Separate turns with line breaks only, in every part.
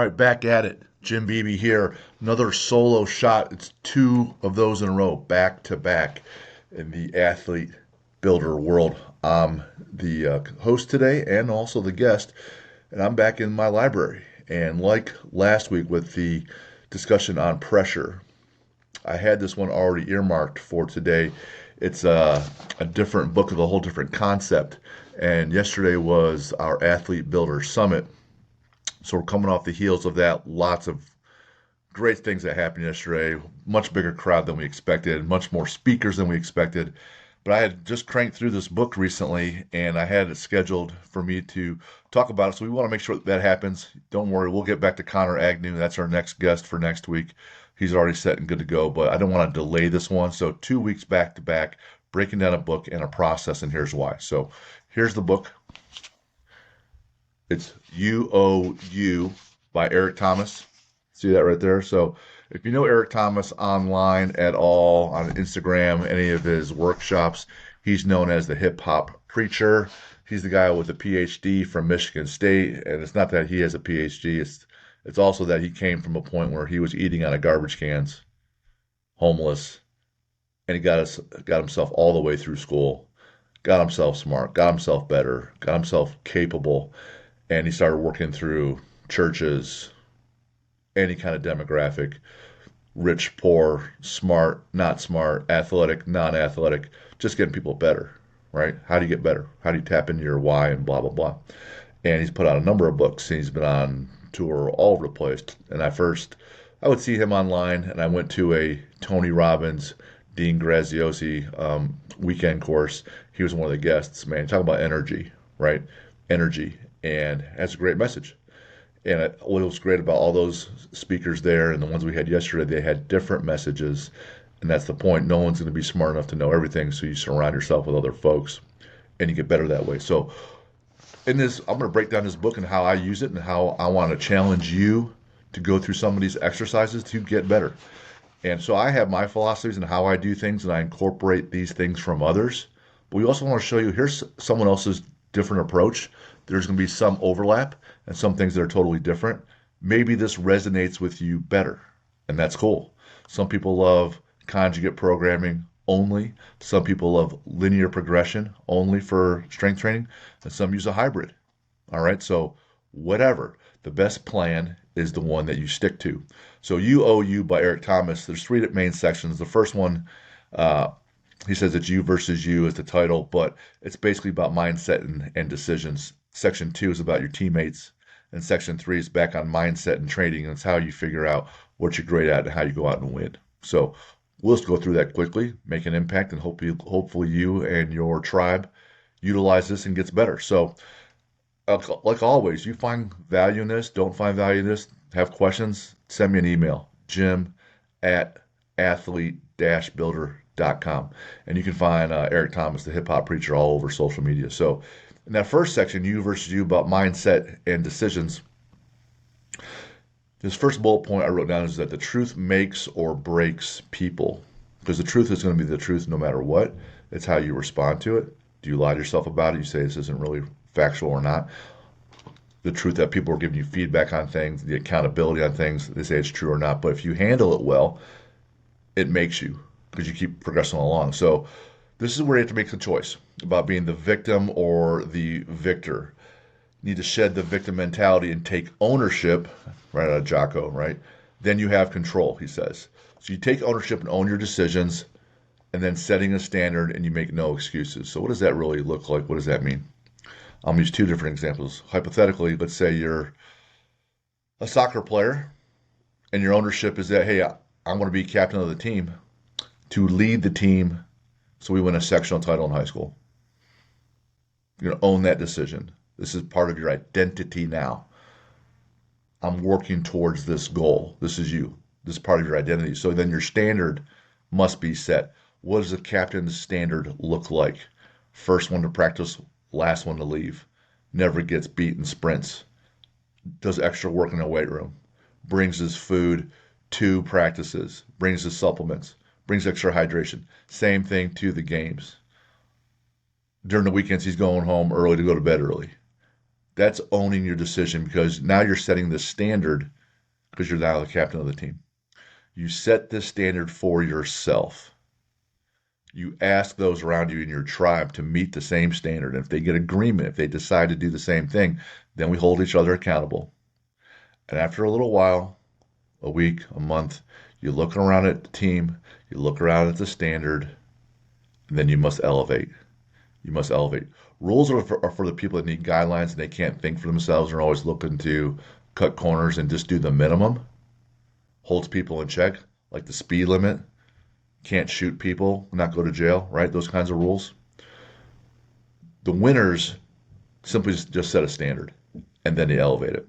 right, back at it. Jim Beebe here. Another solo shot. It's two of those in a row, back to back, in the athlete builder world. I'm the host today and also the guest, and I'm back in my library. And like last week with the discussion on pressure, I had this one already earmarked for today. It's a different book with a whole different concept. And yesterday was our Athlete Builder Summit. So we're coming off the heels of that. Lots of great things that happened yesterday. Much bigger crowd than we expected. Much more speakers than we expected. But I had just cranked through this book recently, and I had it scheduled for me to talk about it. So we want to make sure that happens. Don't worry, we'll get back to Connor Agnew. That's our next guest for next week. He's already set and good to go. But I don't want to delay this one. So 2 weeks back to back, breaking down a book and a process, and here's why. So here's the book. It's UOU by Eric Thomas. See that right there? So if you know Eric Thomas online at all, on Instagram, any of his workshops, he's known as the hip hop preacher. He's the guy with a PhD from Michigan State. And it's not that he has a PhD, it's also that he came from a point where he was eating out of garbage cans, homeless, and he got himself all the way through school, got himself smart, got himself better, got himself capable, and he started working through churches, any kind of demographic, rich, poor, smart, not smart, athletic, non-athletic, just getting people better, right? How do you get better? How do you tap into your why and blah, blah, blah. And he's put out a number of books, and he's been on tour all over the place. And I would see him online, and I went to a Tony Robbins, Dean Graziosi weekend course. He was one of the guests. Man, talk about energy, right? Energy, and has a great message. And what was great about all those speakers there and the ones we had yesterday, they had different messages. And that's the point. No one's going to be smart enough to know everything. So you surround yourself with other folks and you get better that way. So in this, I'm going to break down this book and how I use it and how I want to challenge you to go through some of these exercises to get better. And so I have my philosophies and how I do things, and I incorporate these things from others. But we also want to show you here's someone else's different approach. There's going to be some overlap and some things that are totally different. Maybe this resonates with you better, and that's cool. Some people love conjugate programming only. Some people love linear progression only for strength training, and some use a hybrid. All right, so whatever. The best plan is the one that you stick to. So UOU by Eric Thomas, there's three main sections. The first one, he says it's you versus you is the title, but it's basically about mindset and decisions. Section 2 is about your teammates, and Section 3 is back on mindset and training, and it's how you figure out what you're great at and how you go out and win. So we'll just go through that quickly, make an impact, and hopefully you and your tribe utilize this and gets better. So like always, you find value in this, don't find value in this, have questions, send me an email, jim@athlete-builder.com. And you can find Eric Thomas, the hip hop preacher, all over social media. So in that first section, you versus you, about mindset and decisions, this first bullet point I wrote down is that the truth makes or breaks people. Because the truth is going to be the truth no matter what. It's how you respond to it. Do you lie to yourself about it? You say this isn't really factual or not. The truth that people are giving you feedback on things, the accountability on things, they say it's true or not. But if you handle it well, it makes you, because you keep progressing along. So this is where you have to make the choice about being the victim or the victor. You need to shed the victim mentality and take ownership, right out of Jocko, right? Then you have control, he says. So you take ownership and own your decisions, and then setting a standard, and you make no excuses. So what does that really look like? What does that mean? I'll use two different examples. Hypothetically, let's say you're a soccer player, and your ownership is that, hey, I want to be captain of the team to lead the team so we win a sectional title in high school. You're going to own that decision. This is part of your identity now. I'm working towards this goal. This is you. This is part of your identity. So then your standard must be set. What does a captain's standard look like? First one to practice, last one to leave. Never gets beat in sprints. Does extra work in the weight room. Brings his food to practices. Brings his supplements. Brings extra hydration. Same thing to the games. During the weekends, he's going home early to go to bed early. That's owning your decision, because now you're setting the standard because you're now the captain of the team. You set this standard for yourself. You ask those around you in your tribe to meet the same standard. And if they get agreement, if they decide to do the same thing, then we hold each other accountable. And after a little while, a week, a month, you look around at the team, you look around at the standard, and then you must elevate. You must elevate. Rules are for the people that need guidelines and they can't think for themselves and are always looking to cut corners and just do the minimum. Holds people in check, like the speed limit. Can't shoot people, not go to jail, right? Those kinds of rules. The winners simply just set a standard and then they elevate it.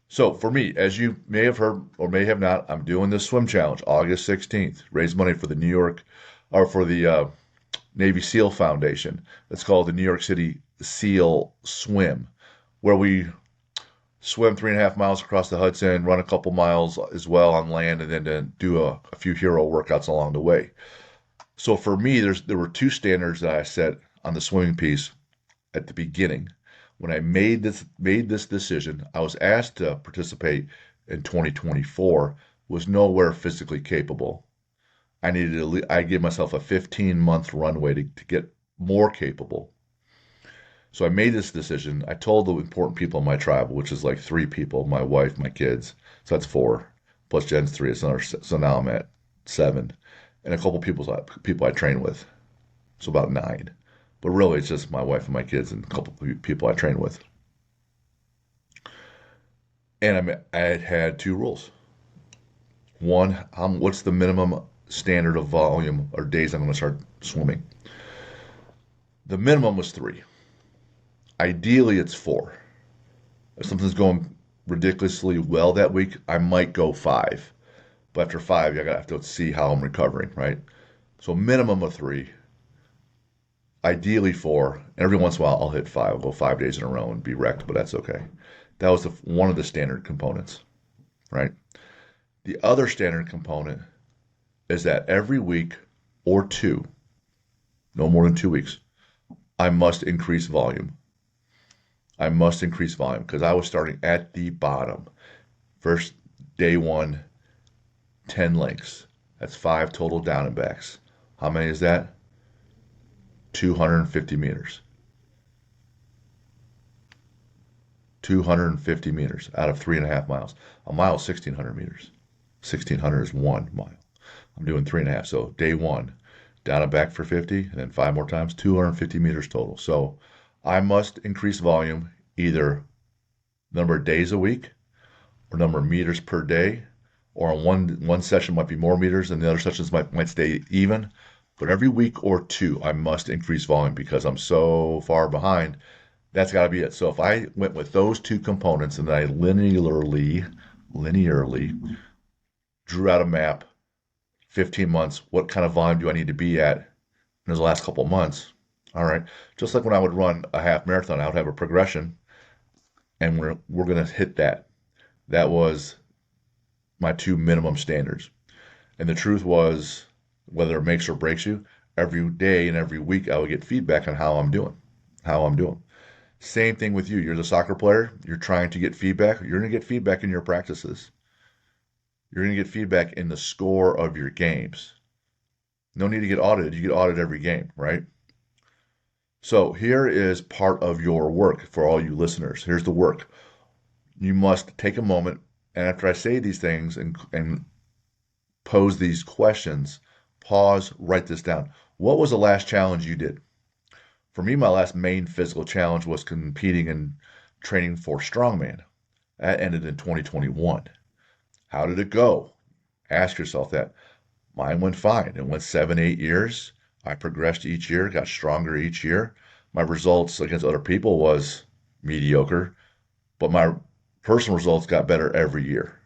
So for me, as you may have heard or may have not, I'm doing this swim challenge August 16th. Raise money for the New York or for the Navy SEAL Foundation. It's called the New York City SEAL Swim, where we swim 3.5 miles across the Hudson, run a couple miles as well on land, and then do a few hero workouts along the way. So for me, there were two standards that I set on the swimming piece at the beginning. When I made this decision, I was asked to participate in 2024, was nowhere physically capable. I gave myself a 15-month runway to get more capable. So I made this decision. I told the important people in my tribe, which is like 3 people, my wife, my kids. So that's 4, plus Jen's 3. It's another, so now I'm at 7. And a couple people I train with. So about 9. But really, it's just my wife and my kids and a couple people I train with. And I had 2 rules. One, what's the minimum standard of volume or days I'm going to start swimming? The minimum was 3. Ideally, it's 4. If something's going ridiculously well that week, I might go 5. But after 5, I have to see how I'm recovering, right? So minimum of 3. Ideally 4. And every once in a while, I'll hit 5. I'll go 5 days in a row and be wrecked, but that's okay. That was one of the standard components, right? The other standard component is that every week or 2, no more than 2 weeks, I must increase volume. I must increase volume because I was starting at the bottom. First, day 1, 10 lengths. That's 5 total down and backs. How many is that? 250 meters. 250 meters out of 3.5 miles. A mile is 1,600 meters. 1,600 is 1 mile. I'm doing 3.5. So day 1, down and back for 50, and then 5 more times, 250 meters total. So I must increase volume either number of days a week or number of meters per day, or on one session might be more meters and the other sessions might stay even. But every week or 2, I must increase volume because I'm so far behind. That's got to be it. So if I went with those 2 components and then I linearly drew out a map, 15 months, what kind of volume do I need to be at in those last couple of months? All right. Just like when I would run a half marathon, I would have a progression and we're going to hit that. That was my 2 minimum standards. And the truth was, whether it makes or breaks you, every day and every week I would get feedback on how I'm doing. Same thing with you. You're the soccer player. You're trying to get feedback. You're going to get feedback in your practices. You're going to get feedback in the score of your games. No need to get audited. You get audited every game, right? So here is part of your work for all you listeners. Here's the work. You must take a moment, and after I say these things and pose these questions, pause, write this down. What was the last challenge you did? For me, my last main physical challenge was competing and training for strongman. That ended in 2021. How did it go? Ask yourself that. Mine went fine. It went 7, 8 years. I progressed each year, got stronger each year. My results against other people was mediocre, but my personal results got better every year.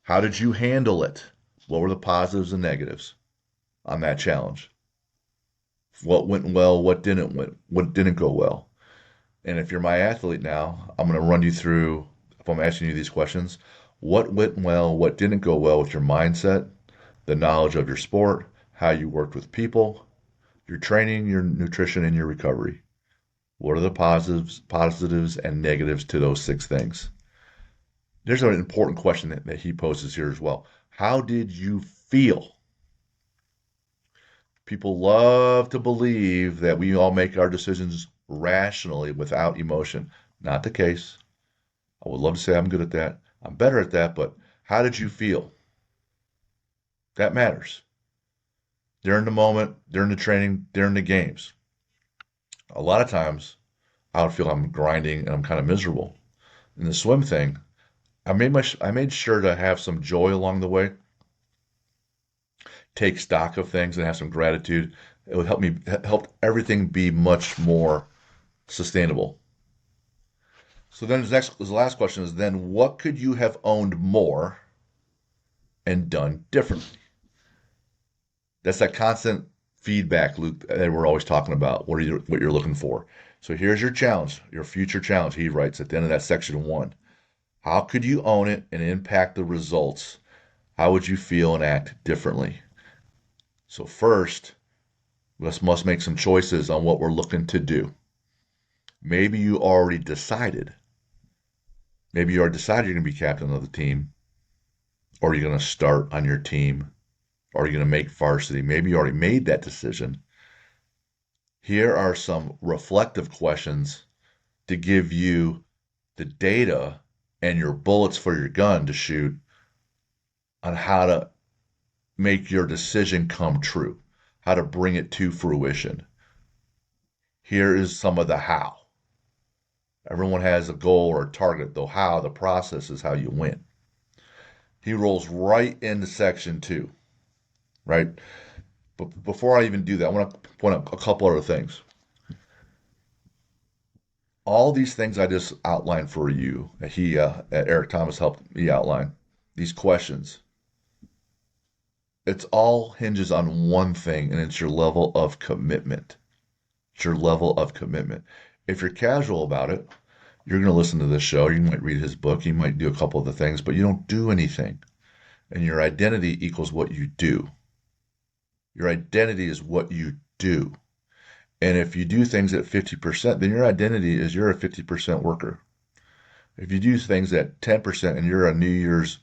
How did you handle it? What were the positives and negatives on that challenge? What went well? What didn't go well? And if you're my athlete now, I'm going to run you through, if I'm asking you these questions, what went well, what didn't go well with your mindset, the knowledge of your sport, how you worked with people, your training, your nutrition, and your recovery. What are the positives and negatives to those 6 things? There's an important question that he poses here as well. How did you feel? People love to believe that we all make our decisions rationally without emotion. Not the case. I would love to say I'm good at that. I'm better at that, but how did you feel? That matters. During the moment, during the training, during the games. A lot of times, I would feel I'm grinding and I'm kind of miserable. In the swim thing, I made sure to have some joy along the way, take stock of things, and have some gratitude. It would help everything be much more sustainable. So then the last question is then what could you have owned more and done differently? That's that constant feedback loop that we're always talking about. What you're looking for. So here's your challenge, your future challenge. He writes at the end of that section 1. How could you own it and impact the results? How would you feel and act differently? So first, let's must make some choices on what we're looking to do. Maybe you already decided. Maybe you already decided you're going to be captain of the team, or you're going to start on your team, or you're going to make varsity. Maybe you already made that decision. Here are some reflective questions to give you the data and your bullets for your gun to shoot on how to make your decision come true, how to bring it to fruition. Here is some of the how. Everyone has a goal or a target, though how, the process is how you win. He rolls right into section 2, right? But before I even do that, I want to point out a couple other things. All these things I just outlined for you, Eric Thomas helped me outline, these questions, it's all hinges on one thing, and it's your level of commitment. It's your level of commitment. If you're casual about it, you're going to listen to this show. You might read his book. You might do a couple of the things, but you don't do anything. And your identity equals what you do. Your identity is what you do. And if you do things at 50%, then your identity is you're a 50% worker. If you do things at 10% and you're a New Year's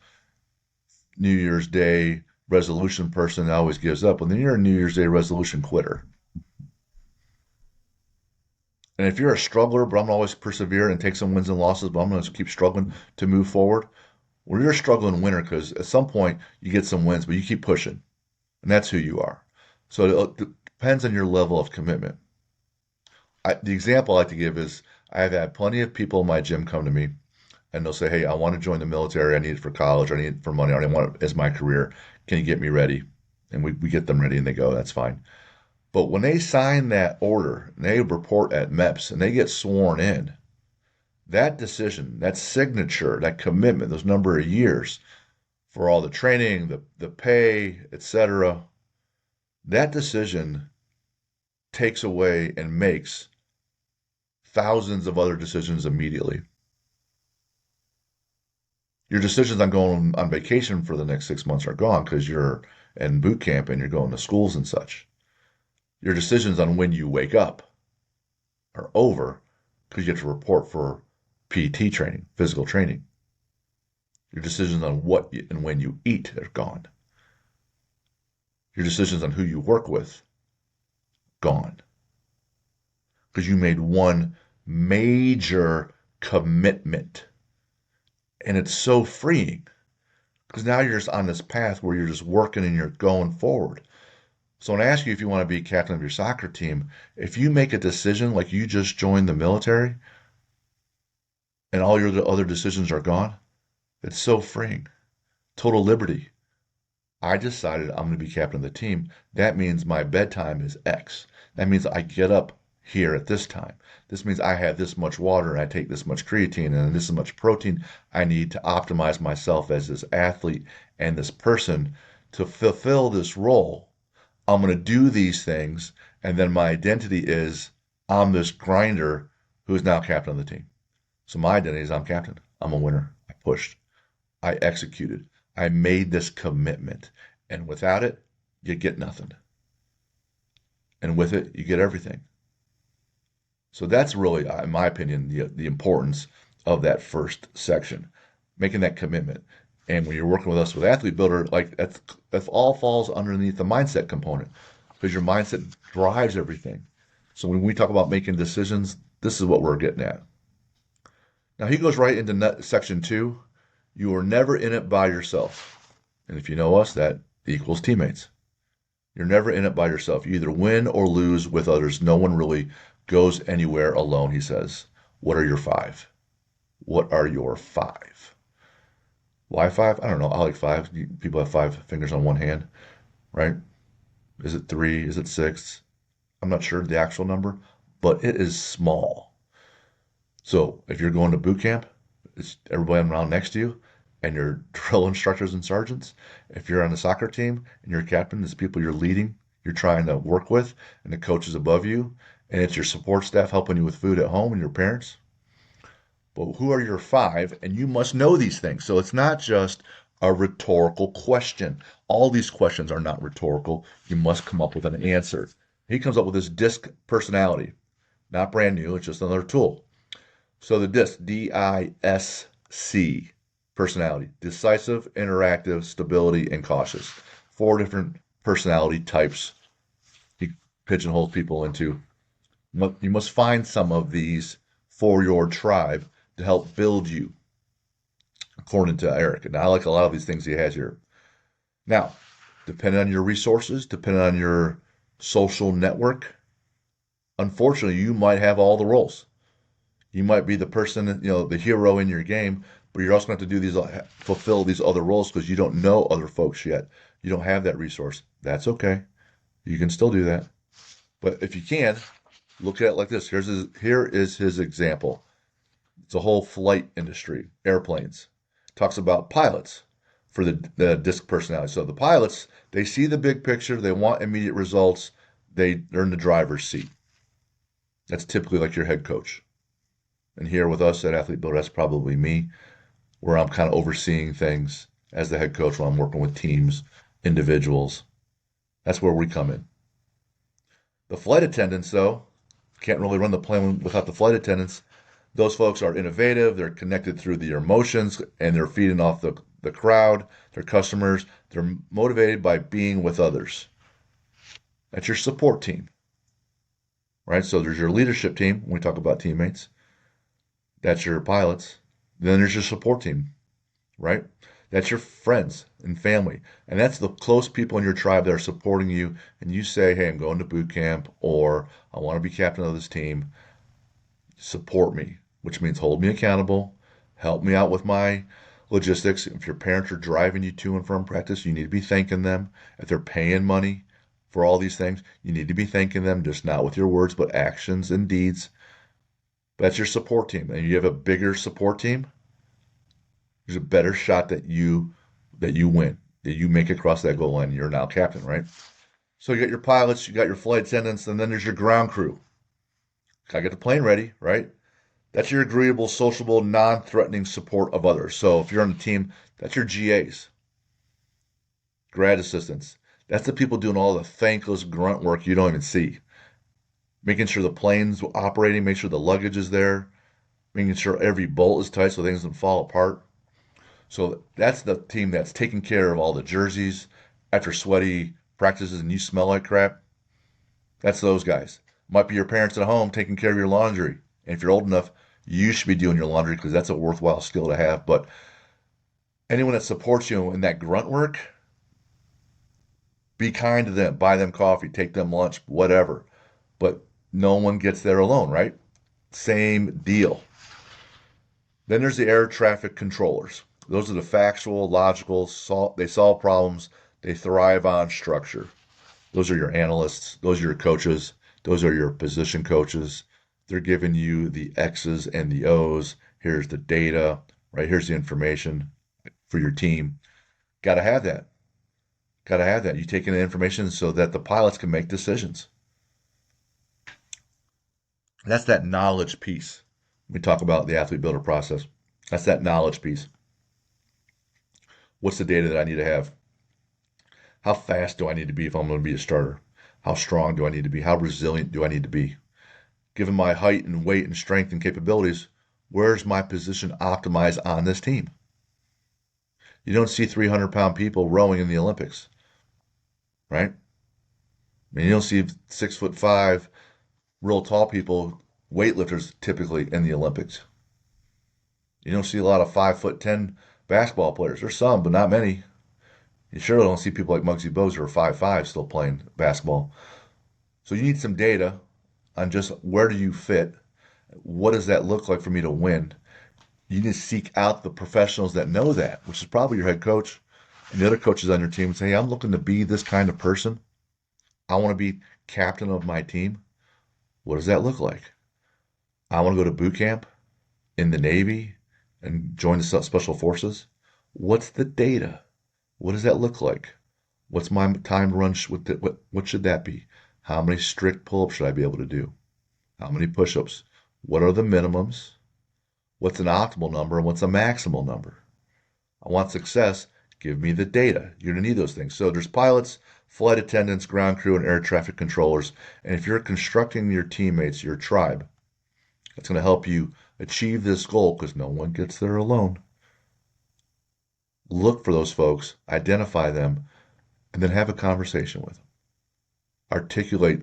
Day resolution person that always gives up, well, then you're a New Year's Day resolution quitter. And if you're a struggler, but I'm gonna always persevere and take some wins and losses, but I'm going to keep struggling to move forward, well, you're a struggling winner because at some point you get some wins, but you keep pushing. And that's who you are. So it depends on your level of commitment. The example I like to give is I've had plenty of people in my gym come to me and they'll say, hey, I want to join the military. I need it for college. I need it for money. I don't want it as my career. Can you get me ready? And we get them ready and they go, that's fine. But when they sign that order and they report at MEPS and they get sworn in, that decision, that signature, that commitment, those number of years for all the training, the pay, etc., that decision takes away and makes thousands of other decisions immediately. Your decisions on going on vacation for the next 6 months are gone because you're in boot camp and you're going to schools and such. Your decisions on when you wake up are over because you have to report for PT training, physical training. Your decisions on what and when you eat are gone. Your decisions on who you work with, gone. Because you made one major commitment. And it's so freeing. Because now you're just on this path where you're just working and you're going forward. So when I ask you if you want to be captain of your soccer team, if you make a decision like you just joined the military and all your other decisions are gone, it's so freeing. Total liberty. I decided I'm going to be captain of the team. That means my bedtime is X. That means I get up here at this time. This means I have this much water and I take this much creatine and this much protein I need to optimize myself as this athlete and this person to fulfill this role. I'm going to do these things, and then my identity is I'm this grinder who's now captain of the team. So my identity is I'm captain. I'm a winner. I pushed. I executed. I made this commitment. And without it, you get nothing. And with it, you get everything. So that's really, in my opinion, the importance of that first section. making that commitment. And when you're working with us with Athlete Builder, like that all falls underneath the mindset component because your mindset drives everything. So when we talk about making decisions, this is what we're getting at. Now he goes right into section two. You are never in it by yourself. And if you know us, that equals teammates. You're never in it by yourself. You either win or lose with others. No one really goes anywhere alone, he says. What are your five? What are your five? Why five? I don't know. I like five. People have five fingers on one hand, right? Is it three? Is it six? I'm not sure the actual number, but it is small. So if you're going to boot camp, it's everybody around next to you and your drill instructors and sergeants. If you're on the soccer team and your captain is people you're leading, you're trying to work with, and the coach is above you, and it's your support staff helping you with food at home and your parents. But who are your five? And you must know these things. So it's not just a rhetorical question. All these questions are not rhetorical. You must come up with an answer. He comes up with this DISC personality. Not brand new, it's just another tool. So the DISC, DISC personality: decisive, interactive, stability, and cautious. Four different personality types he pigeonholes people into. You must find some of these for your tribe to help build you, according to Eric. And I like a lot of these things he has here. Now, depending on your resources, depending on your social network, unfortunately, you might have all the roles. You might be the person, the hero in your game, but you're also going to have to do fulfill these other roles because you don't know other folks yet. You don't have that resource. That's okay. You can still do that. But if you can, look at it like this. Here is his example. It's a whole flight industry, airplanes. Talks about pilots for the DISC personality. So the pilots, they see the big picture. They want immediate results. They're in the driver's seat. That's typically like your head coach. And here with us at Athlete Builder, that's probably me, where I'm kind of overseeing things as the head coach while I'm working with teams, individuals. That's where we come in. The flight attendants, though, can't really run the plane without the flight attendants. Those folks are innovative. They're connected through their emotions, and they're feeding off the crowd, their customers. They're motivated by being with others. That's your support team, right? So there's your leadership team when we talk about teammates. That's your pilots. Then there's your support team, right? That's your friends and family. And that's the close people in your tribe that are supporting you. And you say, hey, I'm going to boot camp, or I want to be captain of this team. Support me, which means hold me accountable, help me out with my logistics. If your parents are driving you to and from practice, you need to be thanking them. If they're paying money for all these things, you need to be thanking them, just not with your words, but actions and deeds. That's your support team. And you have a bigger support team, there's a better shot that you win, that you make it across that goal line. You're now captain, right? So you got your pilots, you got your flight attendants, and then there's your ground crew. Gotta get the plane ready, right? That's your agreeable, sociable, non-threatening support of others. So if you're on the team, that's your GAs, grad assistants. That's the people doing all the thankless grunt work you don't even see. Making sure the plane's operating, make sure the luggage is there, making sure every bolt is tight so things don't fall apart. So that's the team that's taking care of all the jerseys after sweaty practices and you smell like crap. That's those guys. Might be your parents at home taking care of your laundry. And if you're old enough, you should be doing your laundry because that's a worthwhile skill to have. But anyone that supports you in that grunt work, be kind to them, buy them coffee, take them lunch, whatever. But no one gets there alone, right? Same deal. Then there's the air traffic controllers. Those are the factual, logical, they solve problems, they thrive on structure. Those are your analysts, those are your coaches, those are your position coaches. They're giving you the X's and the O's. Here's the data, right? Here's the information for your team. Got to have that. Got to have that. You take in the information so that the pilots can make decisions. That's that knowledge piece. We talk about the athlete builder process. That's that knowledge piece. What's the data that I need to have? How fast do I need to be if I'm going to be a starter? How strong do I need to be? How resilient do I need to be? Given my height and weight and strength and capabilities, where's my position optimized on this team? You don't see 300-pound people rowing in the Olympics, right? I mean, you don't see 6'5" real tall people, weightlifters typically in the Olympics. You don't see a lot of 5'10" basketball players. There's some, but not many. You sure don't see people like Muggsy Bogues who are 5'5" still playing basketball. So you need some data on just where do you fit? What does that look like for me to win? You need to seek out the professionals that know that, which is probably your head coach and the other coaches on your team and say, hey, I'm looking to be this kind of person. I want to be captain of my team. What does that look like? I want to go to boot camp in the Navy and join the Special Forces. What's the data? What does that look like? What's my time run? What should that be? How many strict pull-ups should I be able to do? How many push-ups? What are the minimums? What's an optimal number and what's a maximal number? I want success. Give me the data. You're going to need those things. So there's pilots, flight attendants, ground crew, and air traffic controllers. And if you're constructing your teammates, your tribe, it's going to help you achieve this goal because no one gets there alone. Look for those folks, identify them, and then have a conversation with them. Articulate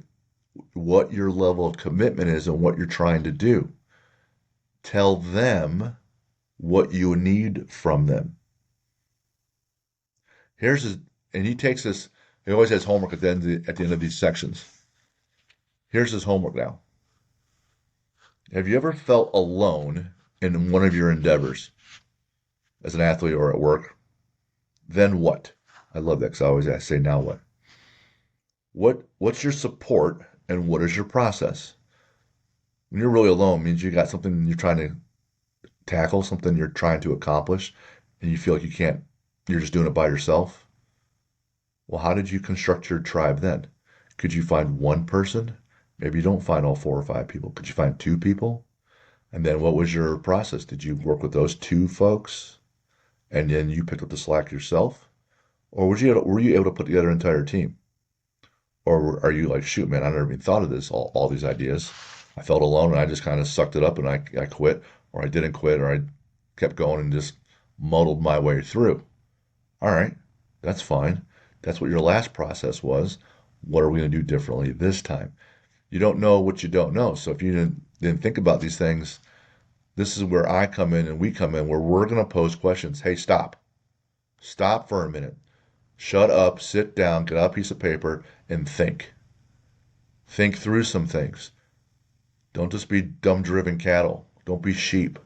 what your level of commitment is and what you're trying to do. Tell them what you need from them. Here's his, and he takes this, he always has homework at the end of these sections. Here's his homework now. Have you ever felt alone in one of your endeavors as an athlete or at work? Then what? I love that because I always say, now what? What's your support and what is your process? When you're really alone, it means you got something you're trying to tackle, something you're trying to accomplish, and you feel like you can't, you're just doing it by yourself. Well, how did you construct your tribe then? Could you find one person? Maybe you don't find all 4 or 5 people. Could you find 2 people? And then what was your process? Did you work with those 2 folks and then you picked up the slack yourself? Or were you able to put together an entire team? Or are you like, shoot, man, I never even thought of this, all these ideas. I felt alone and I just kind of sucked it up and I quit, or I didn't quit, or I kept going and just muddled my way through. All right, that's fine. That's what your last process was. What are we going to do differently this time? You don't know what you don't know. So if you didn't think about these things, this is where I come in and we come in, where we're going to pose questions. Hey, stop. Stop for a minute. Shut up, sit down, get out a piece of paper, and think. Think through some things. Don't just be dumb driven cattle. Don't be sheep.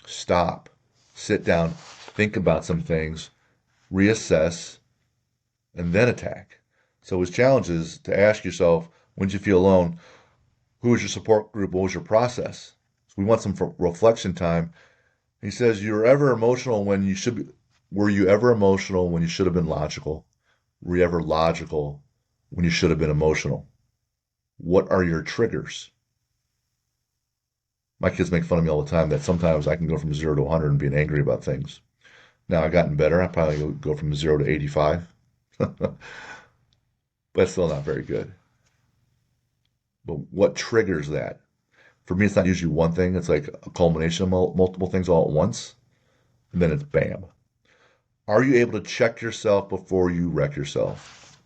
Stop. Sit down, think about some things, reassess, and then attack. So his challenge is to ask yourself, when did you feel alone? Who was your support group? What was your process? So we want some reflection time. He says, "You're ever emotional when you should be. Were you ever emotional when you should have been logical? Were you ever logical when you should have been emotional? What are your triggers?" My kids make fun of me all the time that sometimes I can go from 0 to 100 and being angry about things. Now I've gotten better. I probably go from 0 to 85, but still not very good. But what triggers that? For me, it's not usually one thing. It's like a culmination of multiple things all at once, and then it's bam. Are you able to check yourself before you wreck yourself?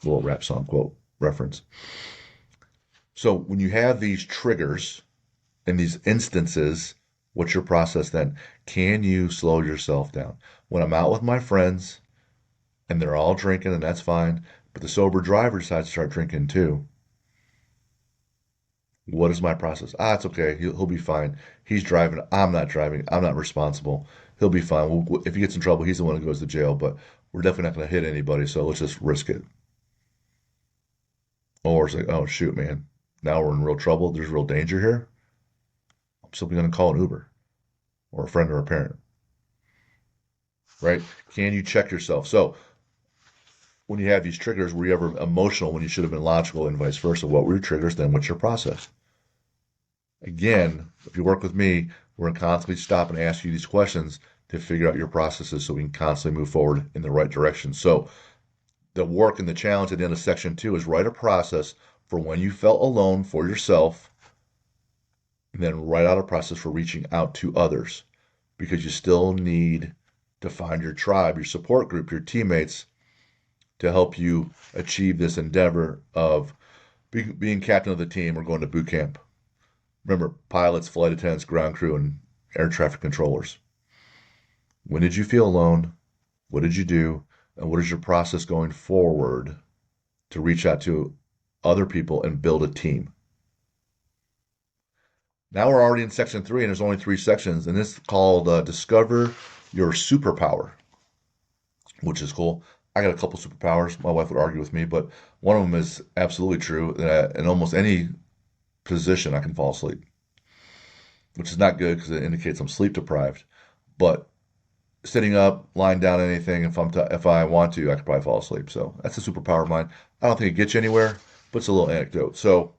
Little rap song quote reference. So when you have these triggers in these instances, what's your process then? Can you slow yourself down? When I'm out with my friends and they're all drinking, and that's fine, but the sober driver decides to start drinking too. What is my process? It's okay. He'll be fine. He's driving. I'm not driving. I'm not responsible. He'll be fine. If he gets in trouble, he's the one who goes to jail, but we're definitely not going to hit anybody, so let's just risk it. Or it's like, oh, shoot, man. Now we're in real trouble. There's real danger here. I'm simply going to call an Uber or a friend or a parent. Right? Can you check yourself? So when you have these triggers, were you ever emotional when you should have been logical, and vice versa? What were your triggers? Then what's your process? Again, if you work with me, we're going to constantly stop and ask you these questions to figure out your processes so we can constantly move forward in the right direction. So the work and the challenge at the end of section 2 is write a process for when you felt alone for yourself, and then write out a process for reaching out to others, because you still need to find your tribe, your support group, your teammates to help you achieve this endeavor of being captain of the team or going to boot camp. Remember, pilots, flight attendants, ground crew, and air traffic controllers. When did you feel alone? What did you do? And what is your process going forward to reach out to other people and build a team? Now we're already in section 3, and there's only 3 sections, and this is called Discover Your Superpower, which is cool. I got a couple superpowers. My wife would argue with me, but one of them is absolutely true that in almost any position I can fall asleep, which is not good because it indicates I'm sleep deprived. But sitting up, lying down, anything, if I want to, I could probably fall asleep. So that's a superpower of mine. I don't think it gets you anywhere, but it's a little anecdote. So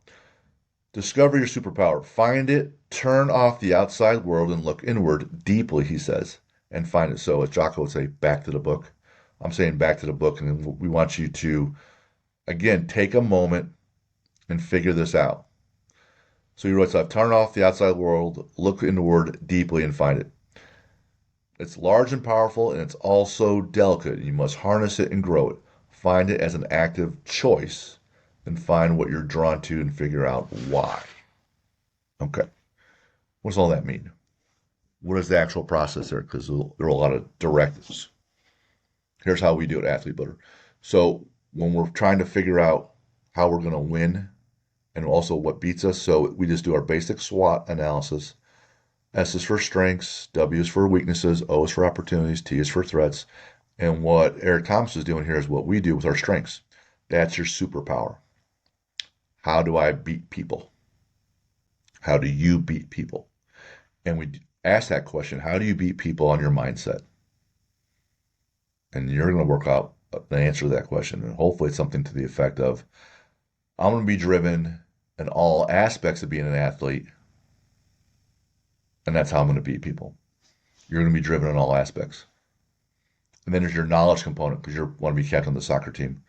discover your superpower. Find it, turn off the outside world, and look inward deeply, he says, and find it. So, as Jocko would say, back to the book. I'm saying back to the book, and we want you to, again, take a moment and figure this out. So he writes, I've turned off the outside world, look inward deeply, and find it. It's large and powerful, and it's also delicate. You must harness it and grow it. Find it as an active choice and find what you're drawn to and figure out why. Okay. What does all that mean? What is the actual process there? Because there are a lot of directives. Here's how we do it, Athlete Builder. So when we're trying to figure out how we're going to win and also what beats us, so we just do our basic SWOT analysis. S is for strengths, W is for weaknesses, O is for opportunities, T is for threats. And what Eric Thomas is doing here is what we do with our strengths. That's your superpower. How do I beat people? How do you beat people? And we ask that question, how do you beat people on your mindset? And you're going to work out the answer to that question. And hopefully it's something to the effect of, I'm going to be driven in all aspects of being an athlete. And that's how I'm going to beat people. You're going to be driven in all aspects. And then there's your knowledge component because you want to be captain of the soccer team.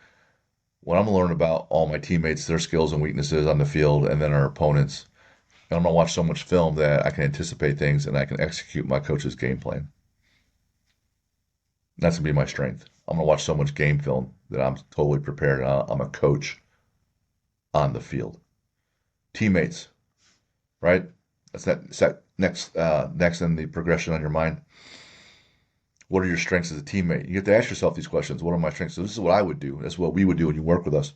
When I'm going to learn about all my teammates, their skills and weaknesses on the field, and then our opponents, and I'm going to watch so much film that I can anticipate things and I can execute my coach's game plan. That's going to be my strength. I'm going to watch so much game film that I'm totally prepared. And I'm a coach on the field. Teammates, right? That's that next in the progression on your mind. What are your strengths as a teammate? You have to ask yourself these questions. What are my strengths? So this is what I would do. That's what we would do when you work with us.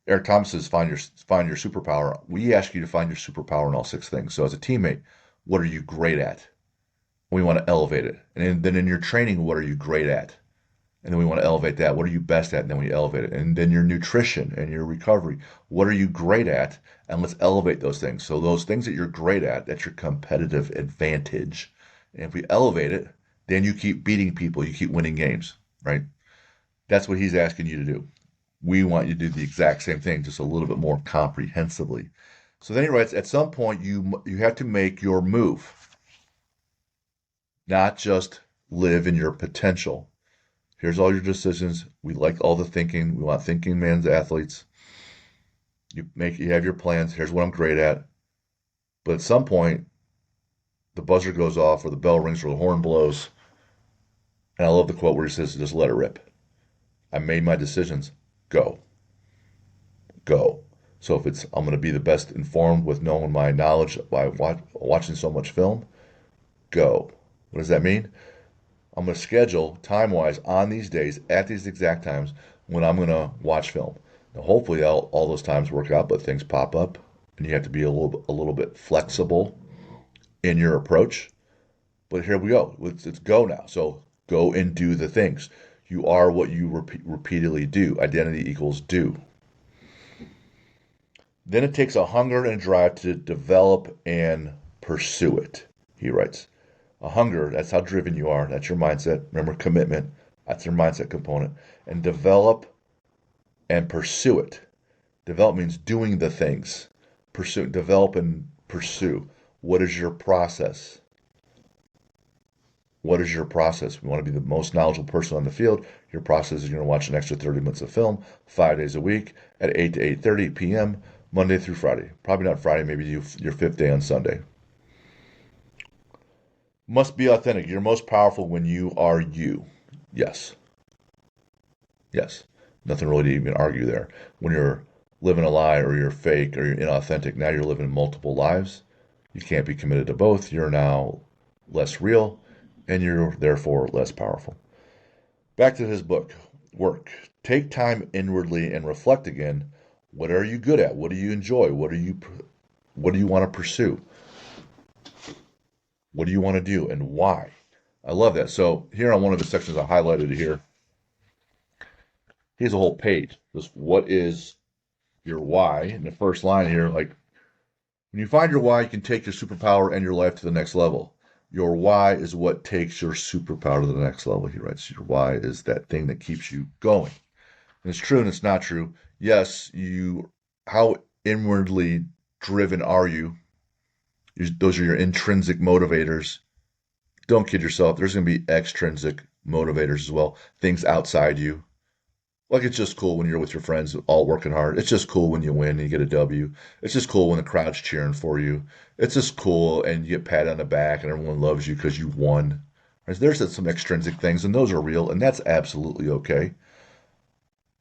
Eric Thomas says, find your superpower. We ask you to find your superpower in all 6 things. So as a teammate, what are you great at? We want to elevate it. And then in your training, what are you great at? And then we want to elevate that. What are you best at? And then we elevate it. And then your nutrition and your recovery. What are you great at? And let's elevate those things. So those things that you're great at, that's your competitive advantage. And if we elevate it, then you keep beating people. You keep winning games, right? That's what he's asking you to do. We want you to do the exact same thing, just a little bit more comprehensively. So then he writes, at some point, you have to make your move, not just live in your potential. Here's all your decisions. We like all the thinking. We want thinking man's athletes. You have your plans. Here's what I'm great at. But at some point, the buzzer goes off or the bell rings or the horn blows. And I love the quote where he says, just let it rip. I made my decisions. Go. Go. So if it's, I'm going to be the best informed with knowing my knowledge by watching so much film, go. What does that mean? I'm going to schedule time-wise on these days at these exact times when I'm going to watch film. Now, hopefully all those times work out, but things pop up, and you have to be a little bit flexible in your approach. But here we go. Let's go now. So go and do the things. You are what you repeatedly do. Identity equals do. Then it takes a hunger and a drive to develop and pursue it, he writes. A hunger, that's how driven you are. That's your mindset. Remember, commitment, that's your mindset component. And develop and pursue it. Develop means doing the things. Pursue, develop and pursue. What is your process? What is your process? We want to be the most knowledgeable person on the field. Your process is you're going to watch an extra 30 minutes of film 5 days a week at 8 to 8:30 p.m., Monday through Friday. Probably not Friday, maybe your 5th day on Sunday. Must be authentic. You're most powerful when you are you. Yes. Yes. Nothing really to even argue there. When you're living a lie or you're fake or you're inauthentic, now you're living multiple lives. You can't be committed to both. You're now less real and you're therefore less powerful. Back to his book, Work. Take time inwardly and reflect again. What are you good at? What do you enjoy? What do you want to pursue? What do you want to do and why? I love that. So here on one of the sections I highlighted here, here's a whole page. This what is your why? In the first line here, like when you find your why, you can take your superpower and your life to the next level. Your why is what takes your superpower to the next level. He writes, your why is that thing that keeps you going. And it's true and it's not true. Yes, how inwardly driven are you? Those are your intrinsic motivators. Don't kid yourself. There's going to be extrinsic motivators as well, things outside you. Like it's just cool when you're with your friends all working hard. It's just cool when you win and you get a W. It's just cool when the crowd's cheering for you. It's just cool and you get pat on the back and everyone loves you because you won. There's some extrinsic things and those are real and that's absolutely okay.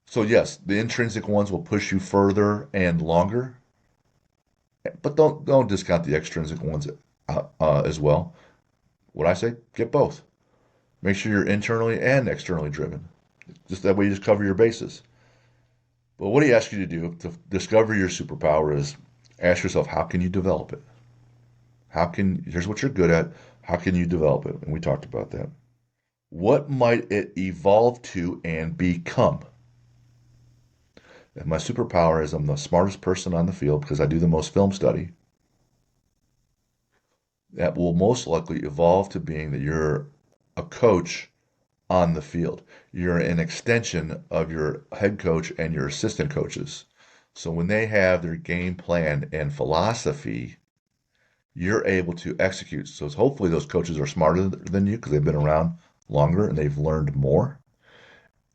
So yes, the intrinsic ones will push you further and longer, but don't discount the extrinsic ones as well. What I say, get both. Make sure you're internally and externally driven. Just that way you just cover your bases. But what he asks you to do to discover your superpower is ask yourself, how can you develop it? Here's what you're good at. How can you develop it? And we talked about that. What might it evolve to and become? If my superpower is I'm the smartest person on the field because I do the most film study, that will most likely evolve to being that you're a coach on the field. You're an extension of your head coach and your assistant coaches. So when they have their game plan and philosophy, you're able to execute. So hopefully those coaches are smarter than you because they've been around longer and they've learned more.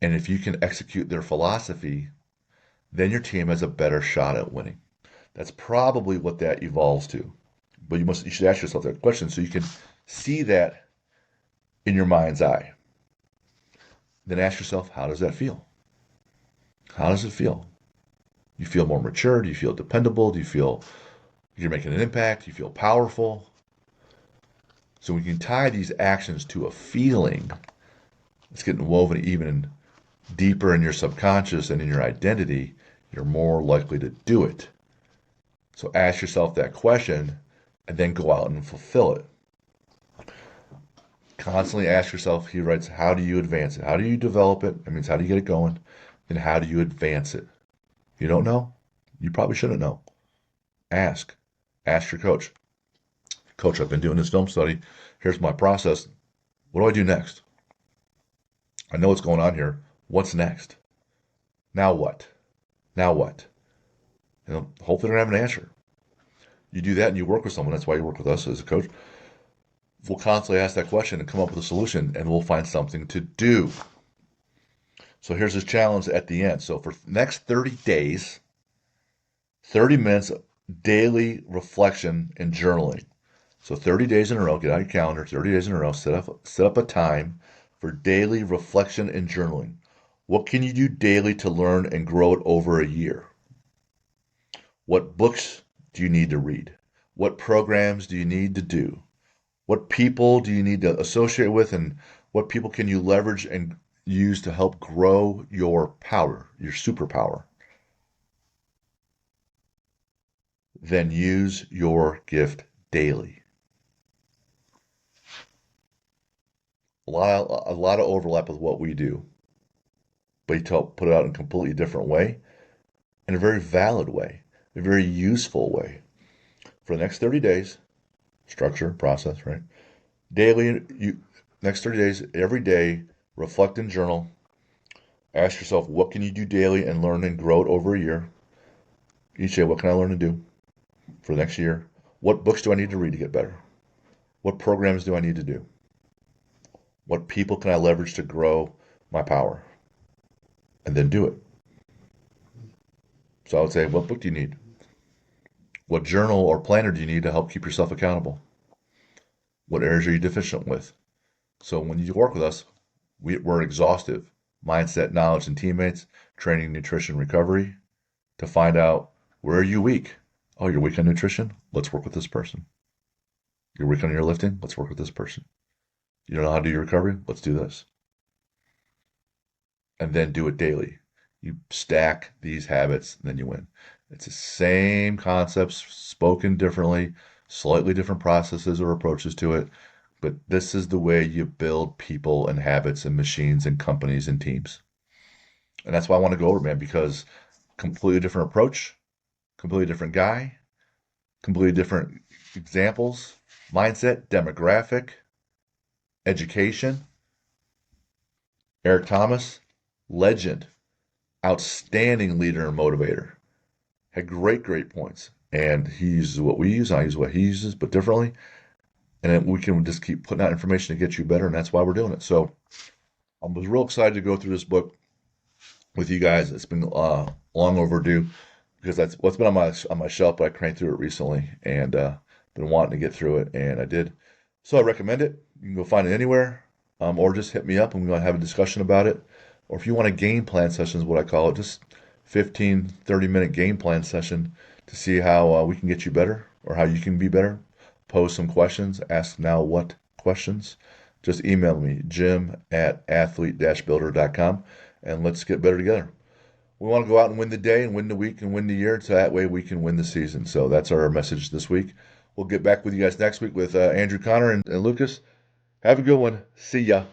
And if you can execute their philosophy, then your team has a better shot at winning. That's probably what that evolves to. But you should ask yourself that question so you can see that in your mind's eye. Then ask yourself, how does that feel? How does it feel? You feel more mature? Do you feel dependable? Do you feel you're making an impact? Do you feel powerful? So we can tie these actions to a feeling. It's getting woven even deeper in your subconscious and in your identity. You're more likely to do it. So ask yourself that question and then go out and fulfill it. Constantly ask yourself, he writes, how do you advance it? How do you develop it? That means how do you get it going? And how do you advance it? If you don't know, you probably shouldn't know. Ask. Ask your coach. Coach, I've been doing this film study. Here's my process. What do I do next? I know what's going on here. What's next? Now what? Now what? And hopefully they don't have an answer. You do that and you work with someone. That's why you work with us as a coach. We'll constantly ask that question and come up with a solution, and we'll find something to do. So here's his challenge at the end. So for the next 30 days, 30 minutes daily reflection and journaling. So 30 days in a row, get out your calendar, 30 days in a row, set up a time for daily reflection and journaling. What can you do daily to learn and grow it over a year? What books do you need to read? What programs do you need to do? What people do you need to associate with, and what people can you leverage and use to help grow your power, your superpower? Then use your gift daily. A lot of overlap with what we do, but he put it out in a completely different way, in a very valid way, a very useful way. For the next 30 days, structure, process, right? Daily, next 30 days, every day, reflect and journal. Ask yourself, what can you do daily and learn and grow it over a year? Each day, what can I learn and do for the next year? What books do I need to read to get better? What programs do I need to do? What people can I leverage to grow my power? And then do it. So I would say, what book do you need? What journal or planner do you need to help keep yourself accountable? What areas are you deficient with? So when you work with us, we're exhaustive. Mindset, knowledge, and teammates, training, nutrition, recovery, to find out where are you weak. Oh, you're weak on nutrition? Let's work with this person. You're weak on your lifting? Let's work with this person. You don't know how to do your recovery? Let's do this. And then do it daily. You stack these habits, and then you win. It's the same concepts spoken differently, slightly different processes or approaches to it, but this is the way you build people and habits and machines and companies and teams. And that's why I want to go over, man, because completely different approach, completely different guy, completely different examples, mindset, demographic, education. Eric Thomas, legend, outstanding leader and motivator. Had great points. And he uses what we use, I use what he uses, but differently. And then we can just keep putting out information to get you better, and that's why we're doing it. So I was real excited to go through this book with you guys. It's been long overdue because that's what's been on my shelf, but I cranked through it recently and been wanting to get through it, and I did. So I recommend it. You can go find it anywhere, or just hit me up and we're going to have a discussion about it. Or if you want a game plan session, is what I call it, just 15, 30-minute game plan session to see how we can get you better or how you can be better. Pose some questions, ask now what questions. Just email me, jim@athlete-builder.com, and let's get better together. We want to go out and win the day and win the week and win the year, so that way we can win the season. So that's our message this week. We'll get back with you guys next week with Andrew Connor and Lucas. Have a good one. See ya.